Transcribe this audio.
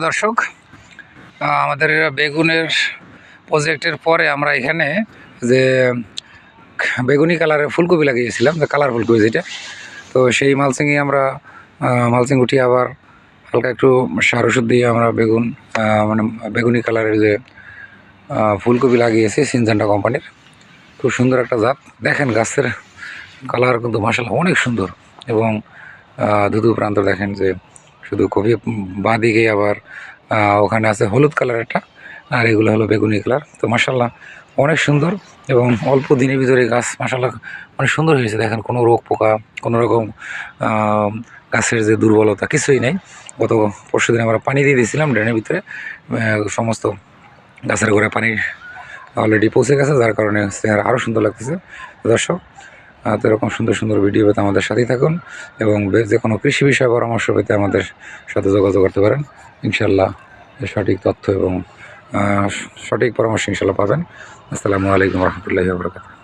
দর্শক, আমাদের বেগুনের প্রজেক্টের পরে আমরা এখানে যে বেগুনি কালারের ফুলকপি লাগিয়েছিলাম, যে কালার ফুলকপি যেটা, তো সেই মালচিংয়ে আমরা মালচিং উঠিয়ে আবার হালকা একটু সার ওষুধ দিয়ে আমরা মানে বেগুনি কালারের যে ফুলকপি লাগিয়েছি সিনজেন্টা কোম্পানির। খুব সুন্দর একটা জাত। দেখেন গাছের কালার কিন্তু মাশাআল্লাহ অনেক সুন্দর, এবং দুদু প্রান্ত দেখেন যে শুধু কপি বাঁ দিকে আবার ওখানে আছে হলুদ কালার একটা, আর এগুলো হলো বেগুনি কালার। তো মাশাআল্লাহ অনেক সুন্দর, এবং অল্প দিনের ভিতরে গাছ মাশাআল্লাহ অনেক সুন্দর হয়েছে। দেখেন কোনো রোগ পোকা, কোনো রকম গাছের যে দুর্বলতা কিছুই নেই। গত পরশু দিন আমরা পানি দিয়ে দিয়েছিলাম ড্রেনের ভিতরে, সমস্ত গাছের গোড়ায় পানি অলরেডি পৌঁছে গেছে, যার কারণে আরও সুন্দর লাগতেছে। দর্শক, তো এরকম সুন্দর সুন্দর ভিডিও পেতে আমাদের সাথেই থাকুন, এবং যে কোনো কৃষি বিষয়ে পরামর্শ পেতে আমাদের সাথে যোগাযোগ করতে পারেন। ইনশাল্লাহ সঠিক তথ্য এবং সঠিক পরামর্শ ইনশাল্লাহ পাবেন। আসসালামু আলাইকুম রহমতুল্লাহি ওয়া বারাকাতুহু।